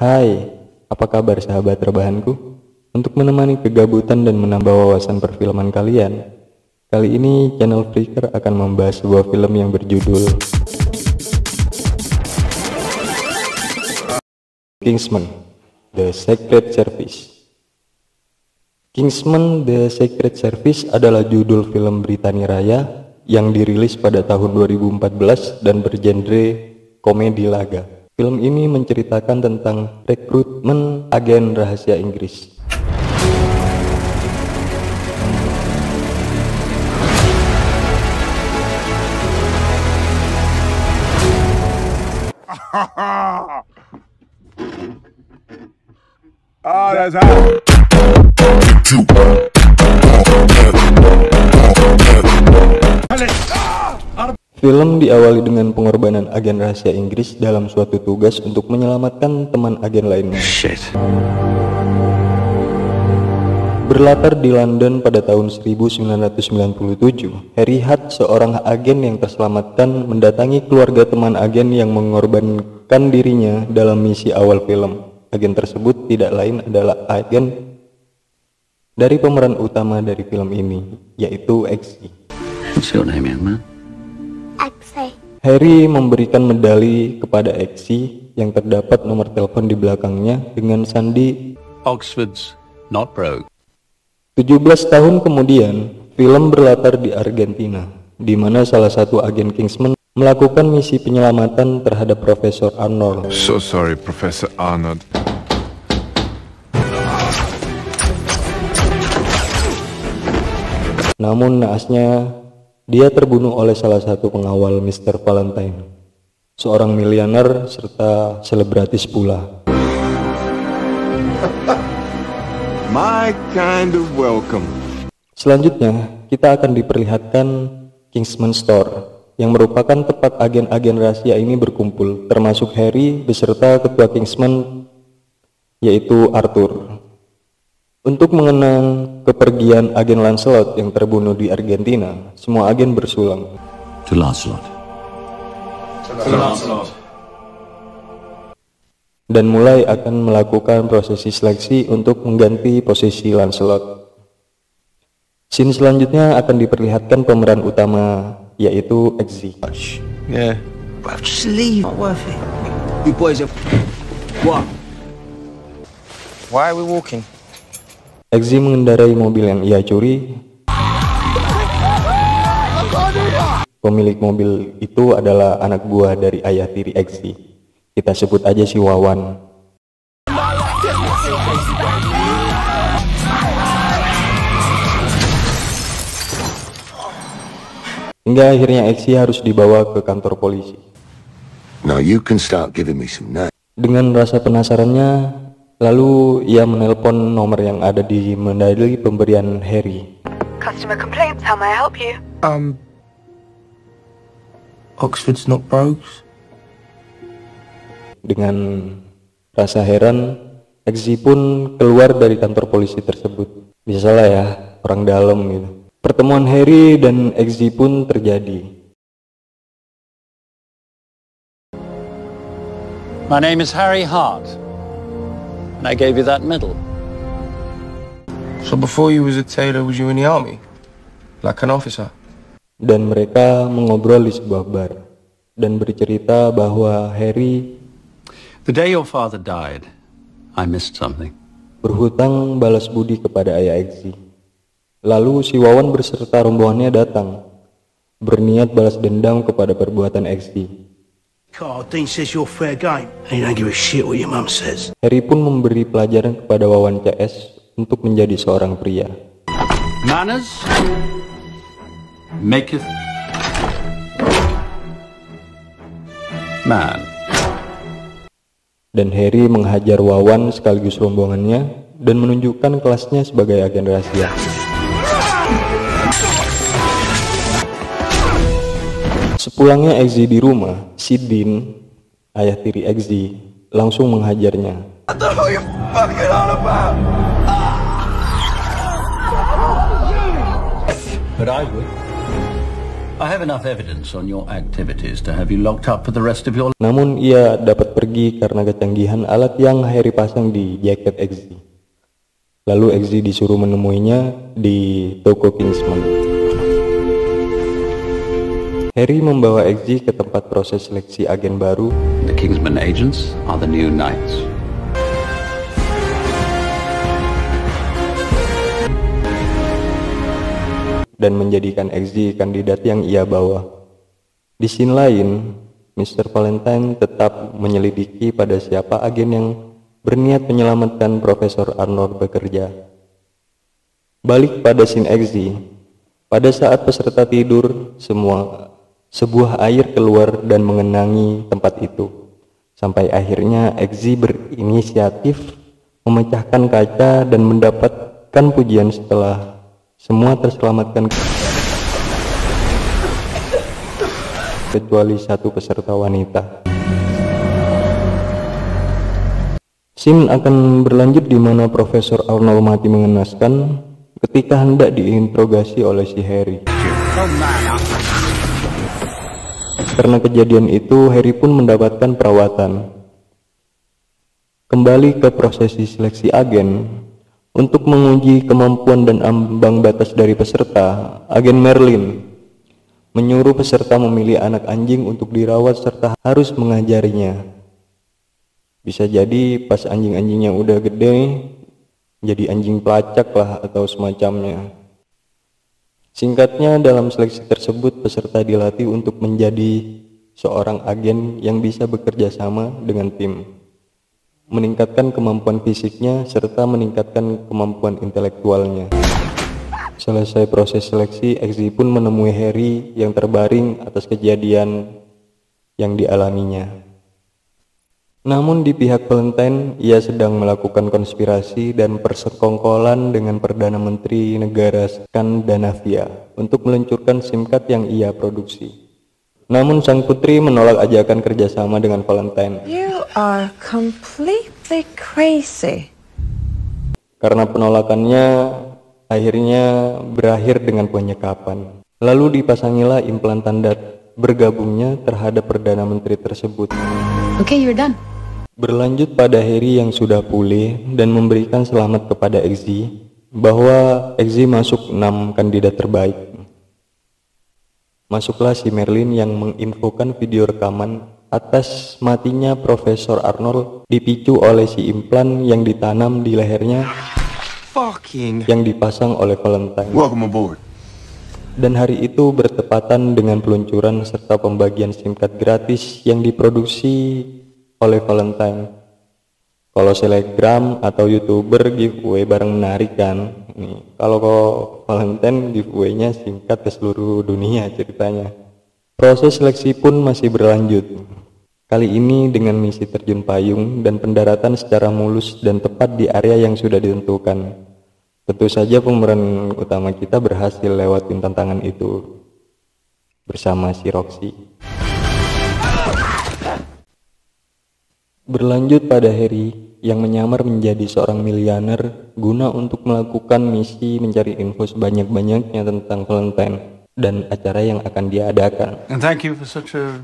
Hai, apa kabar sahabat rebahanku? Untuk menemani kegabutan dan menambah wawasan perfilman kalian, kali ini channel Freaker akan membahas sebuah film yang berjudul Kingsman: The Secret Service. Kingsman: The Secret Service adalah judul film Britania Raya yang dirilis pada tahun 2014 dan bergenre komedi laga. Film ini menceritakan tentang rekrutmen agen rahasia Inggris. That's hot. Film diawali dengan pengorbanan agen rahasia Inggris dalam suatu tugas untuk menyelamatkan teman agen lainnya. Berlatar di London pada tahun 1997, Harry Hart, seorang agen yang terselamatkan, mendatangi keluarga teman agen yang mengorbankan dirinya dalam misi awal film. Agen tersebut tidak lain adalah agen dari pemeran utama dari film ini, yaitu Eggsy. What's your name, young man? Harry memberikan medali kepada Eggsy yang terdapat nomor telepon di belakangnya dengan sandi Oxford's not broke. 17 tahun kemudian, film berlatar di Argentina, di mana salah satu agen Kingsman melakukan misi penyelamatan terhadap Profesor Arnold. So sorry, Professor Arnold. Namun naasnya, dia terbunuh oleh salah satu pengawal Mr. Valentine, seorang miliuner serta selebritis pula. My kind of welcome. Selanjutnya, kita akan diperlihatkan Kingsman Store, yang merupakan tempat agen-agen rahasia ini berkumpul, termasuk Harry beserta ketua Kingsman, yaitu Arthur. Untuk mengenang kepergian agen Lancelot yang terbunuh di Argentina, semua agen bersulang. To Lancelot. Dan mulai akan melakukan prosesi seleksi untuk mengganti posisi Lancelot. Scene selanjutnya akan diperlihatkan pemeran utama, yaitu Eggsy. Yeah. Bro, just leave. Not worth it. You boys are... What? Why are we walking? Eggsy mengendarai mobil yang ia curi. Pemilik mobil itu adalah anak buah dari ayah tiri Eggsy. Kita sebut aja si Wawan. Hingga akhirnya Eggsy harus dibawa ke kantor polisi. Now you can start giving me some names. Dengan rasa penasarannya, lalu ia menelpon nomor yang ada di medali pemberian Harry. Customer complaints, how may I help you? Oxford's not broke. Dengan rasa heran, Eggsy pun keluar dari kantor polisi tersebut. Biasalah ya, orang dalam gitu. Pertemuan Harry dan Eggsy pun terjadi. My name is Harry Hart, and I gave you that medal. So before you was a tailor, was you in the army? Like an officer? Dan mereka mengobrol di sebuah bar dan bercerita bahwa Harry The day your father died, I missed something. berhutang balas budi kepada ayah Eggsy. Lalu si Wawan beserta rombongannya datang, berniat balas dendam kepada perbuatan Eggsy. Carl, Dean says you're fair game, and he don't give a shit what your mum says. Harry pun memberi pelajaran kepada Wawan CS untuk menjadi seorang pria. Manners maketh man. Dan Harry menghajar Wawan sekaligus rombongannya dan menunjukkan kelasnya sebagai agen rahasia. Sepulangnya Eggsy di rumah, si Dean, ayah tiri Eggsy, langsung menghajarnya. I don't know what you're fucking on about. But I would. I have enough evidence on your activities to have you locked up for the rest of your life. Namun ia dapat pergi karena kecanggihan alat yang Harry pasang di jaket Eggsy. Lalu Eggsy disuruh menemuinya di toko Kingsman. Harry membawa Eggsy ke tempat proses seleksi agen baru. The Kingsman agents are the new knights. Dan menjadikan Eggsy kandidat yang ia bawa. Di scene lain, Mr. Valentine tetap menyelidiki pada siapa agen yang berniat menyelamatkan Profesor Arnold bekerja. Balik pada scene Eggsy, pada saat peserta tidur, sebuah air keluar dan mengenangi tempat itu. Sampai akhirnya Eggsy berinisiatif memecahkan kaca dan mendapatkan pujian setelah semua terselamatkan kecuali satu peserta wanita. Scene akan berlanjut di mana Profesor Arnold mati mengenaskan ketika hendak diinterogasi oleh si Harry. Karena kejadian itu, Harry pun mendapatkan perawatan. Kembali ke prosesi seleksi agen. Untuk menguji kemampuan dan ambang batas dari peserta, agen Merlin menyuruh peserta memilih anak anjing untuk dirawat serta harus mengajarinya. Bisa jadi pas anjing-anjingnya udah gede, jadi anjing pelacak lah atau semacamnya. Singkatnya, dalam seleksi tersebut peserta dilatih untuk menjadi seorang agen yang bisa bekerja sama dengan tim, meningkatkan kemampuan fisiknya, serta meningkatkan kemampuan intelektualnya. Selesai proses seleksi, Eggsy pun menemui Harry yang terbaring atas kejadian yang dialaminya. Namun di pihak Valentine, ia sedang melakukan konspirasi dan persekongkolan dengan Perdana Menteri negara Skandinavia untuk meluncurkan SIM card yang ia produksi. Namun sang putri menolak ajakan kerjasama dengan Valentine. You are completely crazy. Karena penolakannya akhirnya berakhir dengan penyekapan. Lalu dipasangilah implan tanda bergabungnya terhadap Perdana Menteri tersebut. Okay, you're done. Berlanjut pada Harry yang sudah pulih dan memberikan selamat kepada Eggsy bahwa Eggsy masuk 6 kandidat terbaik. Masuklah si Merlin yang menginfokan video rekaman atas matinya Profesor Arnold dipicu oleh si implan yang ditanam di lehernya yang dipasang oleh Valentine. Welcome aboard. Dan hari itu bertepatan dengan peluncuran serta pembagian SIM card gratis yang diproduksi oleh Valentine. Kalau selebgram atau YouTuber giveaway barang menarik kan. Nih, kalau Valentine giveaway-nya singkat ke seluruh dunia ceritanya. Proses seleksi pun masih berlanjut. Kali ini dengan misi terjun payung dan pendaratan secara mulus dan tepat di area yang sudah ditentukan. Tentu saja pemeran utama kita berhasil lewatin tantangan itu bersama si Roxy. Berlanjut pada Harry yang menyamar menjadi seorang miliuner guna untuk melakukan misi mencari info sebanyak-banyaknya tentang Valentine dan acara yang akan diadakan. And thank you for such a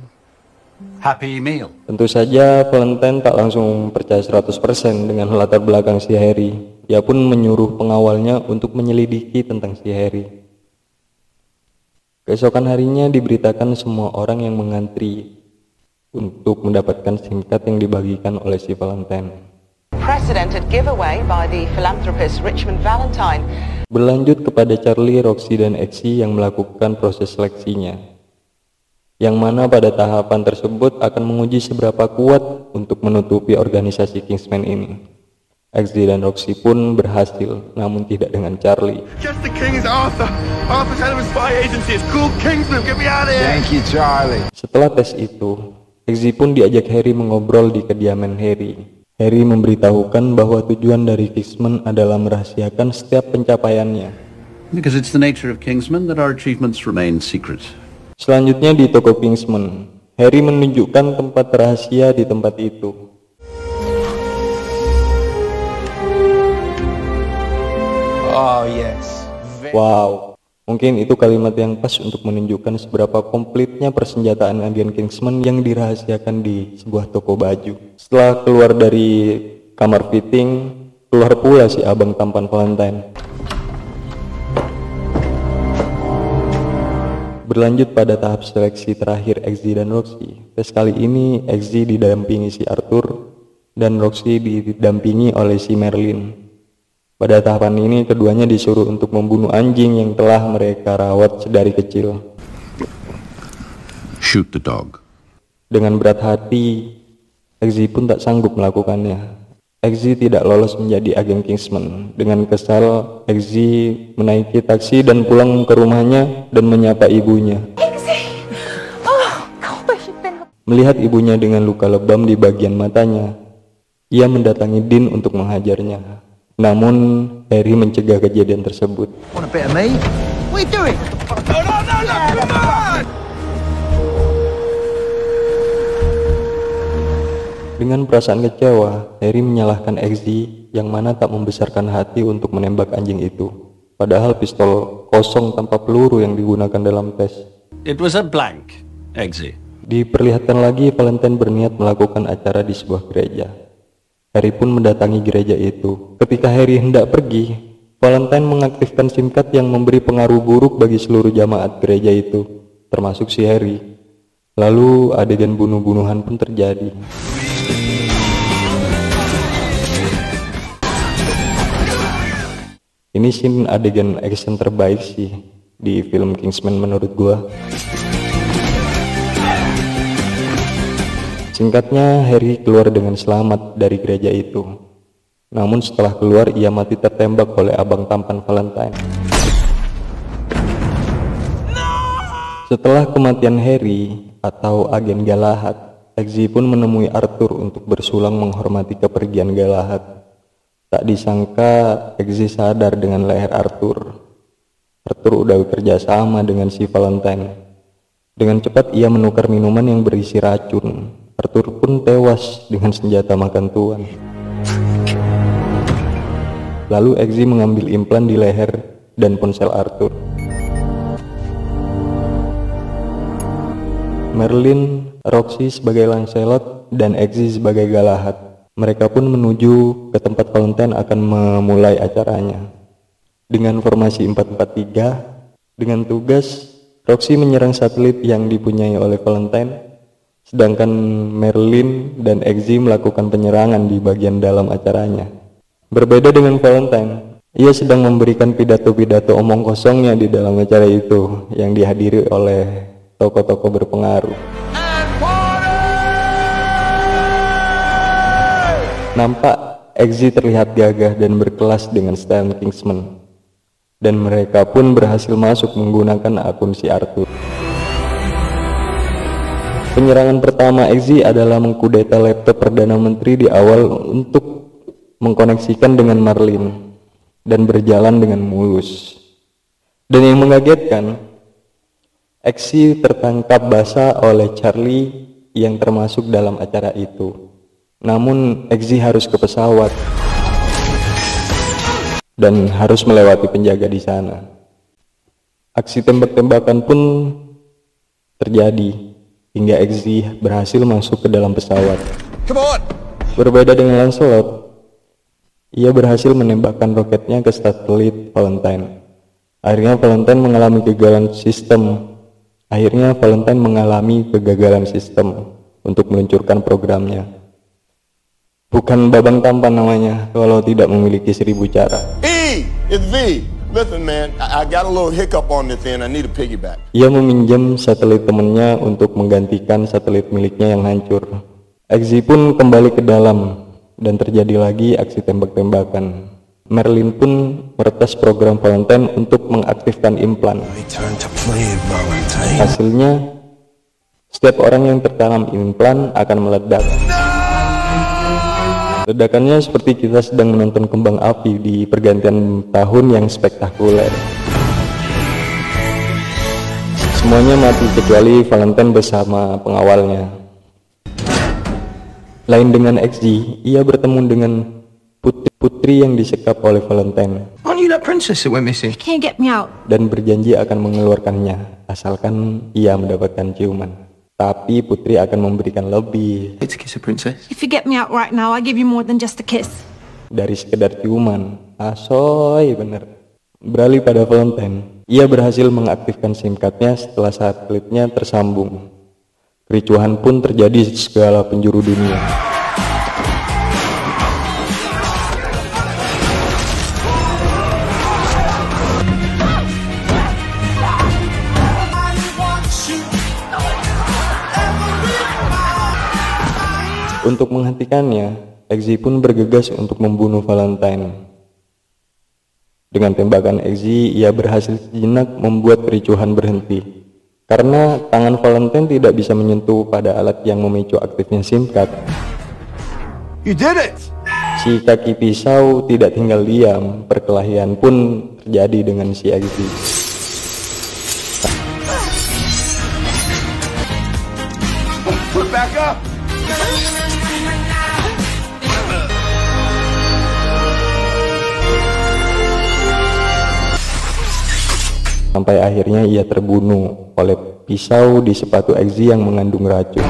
happy meal. Tentu saja Valentine tak langsung percaya 100% dengan latar belakang si Harry. Ia pun menyuruh pengawalnya untuk menyelidiki tentang si Harry. Keesokan harinya diberitakan semua orang yang mengantri untuk mendapatkan SIM card yang dibagikan oleh si Valentine. Precedented giveaway by the philanthropist Richmond Valentine. Berlanjut kepada Charlie, Roxy, dan Eggsy yang melakukan proses seleksinya, yang mana pada tahapan tersebut akan menguji seberapa kuat untuk menutupi organisasi Kingsman ini. Eggsy dan Roxy pun berhasil, namun tidak dengan Charlie. Just the king is Arthur. Arthur's head of a spy agency. It's called Kingsman. Get me out of here. Thank you, Charlie. Setelah tes itu, Eggsy pun diajak Harry mengobrol di kediaman Harry. Harry memberitahukan bahwa tujuan dari Kingsman adalah merahasiakan setiap pencapaiannya. Because it's the nature of Kingsman that our achievements remain secret. Selanjutnya di toko Kingsman, Harry menunjukkan tempat rahasia di tempat itu. Oh yes. Wow, Mungkin itu kalimat yang pas untuk menunjukkan seberapa komplitnya persenjataan agen Kingsman yang dirahasiakan di sebuah toko baju. Setelah keluar dari kamar fitting, keluar pula si abang tampan Valentine. Berlanjut pada tahap seleksi terakhir XZ dan Roxy. Tes kali ini XZ didampingi si Arthur dan Roxy didampingi oleh si Merlin. Pada tahapan ini keduanya disuruh untuk membunuh anjing yang telah mereka rawat sedari kecil. Shoot the dog. Dengan berat hati, XZ pun tak sanggup melakukannya. XZ tidak lolos menjadi agen Kingsman. Dengan kesal, XZ menaiki taksi dan pulang ke rumahnya dan menyapa ibunya. Melihat ibunya dengan luka lebam di bagian matanya, ia mendatangi Dean untuk menghajarnya. Namun, Harry mencegah kejadian tersebut. Want a bit of me? What are you doing? No, come on! Dengan perasaan kecewa, Harry menyalahkan XZ yang mana tak membesarkan hati untuk menembak anjing itu. Padahal pistol kosong tanpa peluru yang digunakan dalam tes. It was a blank, XZ. Diperlihatkan lagi Valentine berniat melakukan acara di sebuah gereja. Harry pun mendatangi gereja itu. Ketika Harry hendak pergi, Valentine mengaktifkan SIM card yang memberi pengaruh buruk bagi seluruh jamaat gereja itu, termasuk si Harry. Lalu adegan bunuh-bunuhan pun terjadi. Ini scene adegan action terbaik sih di film Kingsman menurut gua. Singkatnya, Harry keluar dengan selamat dari gereja itu. Namun setelah keluar, ia mati tertembak oleh abang tampan Valentine. Setelah kematian Harry atau agen Galahad, XZ pun menemui Arthur untuk bersulang menghormati kepergian Galahad. Tak disangka, XZ sadar dengan leher Arthur. Arthur udah bekerja sama dengan si Valentine. Dengan cepat ia menukar minuman yang berisi racun. Arthur pun tewas dengan senjata makan tuan. Lalu XZ mengambil implan di leher dan ponsel Arthur. Merlin, Roxy sebagai Lancelot, dan XZ sebagai Galahad. Mereka pun menuju ke tempat Valentine akan memulai acaranya. Dengan formasi 4-4-3, dengan tugas Roxy menyerang satelit yang dipunyai oleh Valentine, sedangkan Merlin dan XZ melakukan penyerangan di bagian dalam acaranya. Berbeda dengan Valentine, ia sedang memberikan pidato-pidato omong kosongnya di dalam acara itu yang dihadiri oleh tokoh-tokoh berpengaruh. Nampak XZ terlihat gagah dan berkelas dengan style Kingsman, dan mereka pun berhasil masuk menggunakan akun si Arthur. Penyerangan pertama XZ adalah mengkudeta laptop Perdana Menteri di awal untuk mengkoneksikan dengan Merlin dan berjalan dengan mulus. Dan yang mengagetkan, XZ tertangkap basah oleh Charlie yang termasuk dalam acara itu. Namun XZ harus ke pesawat dan harus melewati penjaga di sana. Aksi tembak-tembakan pun terjadi hingga XZ berhasil masuk ke dalam pesawat. Berbeda dengan Lancelot, ia berhasil menembakkan roketnya ke satelit Valentine. Akhirnya Valentine mengalami kegagalan sistem untuk meluncurkan programnya. Bukan babang tampan namanya kalau tidak memiliki 1000 cara. It's V. Listen, man, I got a little hiccup on this end. I need a piggyback. Ia meminjam satelit temannya untuk menggantikan satelit miliknya yang hancur. XZ pun kembali ke dalam dan terjadi lagi aksi tembak-tembakan. Merlin pun meretas program Valentine untuk mengaktifkan implan. Hasilnya, setiap orang yang tertanam implan akan meledak. Ledakannya seperti kita sedang menonton kembang api di pergantian tahun yang spektakuler. Semuanya mati kecuali Valentine bersama pengawalnya. Lain dengan XZ, ia bertemu dengan putri yang disekap oleh Valentine. Aren't you that princess that went missing? You can't get me out. dan berjanji akan mengeluarkannya asalkan ia mendapatkan ciuman. Tapi Putri akan memberikan lebih It's a kiss a princess. If you get me out right now, I give you more than just a kiss. dari sekedar ciuman. Asoy bener. Beralih pada Valentine, ia berhasil mengaktifkan SIM card-nya setelah satelitnya tersambung. Kericuhan pun terjadi di segala penjuru dunia. Untuk menghentikannya, Eggsy pun bergegas untuk membunuh Valentine. Dengan tembakan Eggsy, ia berhasil sejenak membuat kericuhan berhenti. Karena tangan Valentine tidak bisa menyentuh pada alat yang memicu aktifnya SIM card. You did it! Si kaki pisau tidak tinggal diam, perkelahian pun terjadi dengan si Eggsy. Put back up! Sampai akhirnya ia terbunuh oleh pisau di sepatu Eggsy yang mengandung racun.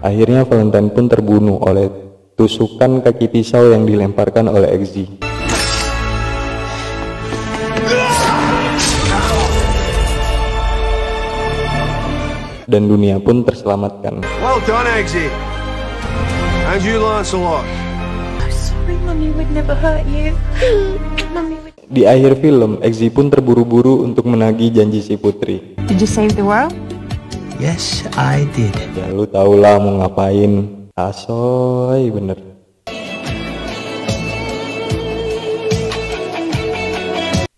Akhirnya Valentine pun terbunuh oleh tusukan kaki pisau yang dilemparkan oleh Eggsy. Dan dunia pun terselamatkan. Well done, Eggsy. And you, Lancelot. I'm sorry, Mummy would never hurt you. Mummy would... Di akhir film, Eggsy pun terburu-buru untuk menagih janji si Putri. Did you save the world? Yes, I did. Ya lu tau lah mau ngapain. Asoy bener.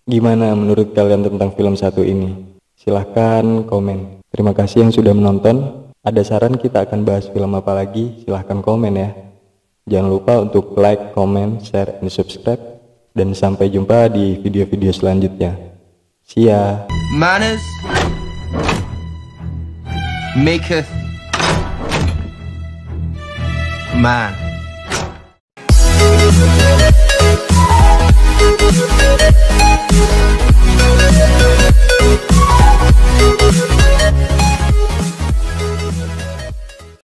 Gimana menurut kalian tentang film satu ini? Silahkan komen. Terima kasih yang sudah menonton. Ada saran kita akan bahas film apa lagi? Silahkan komen ya. Jangan lupa untuk like, comment, share, dan subscribe. Dan sampai jumpa di video-video selanjutnya. See ya. Manners maketh man.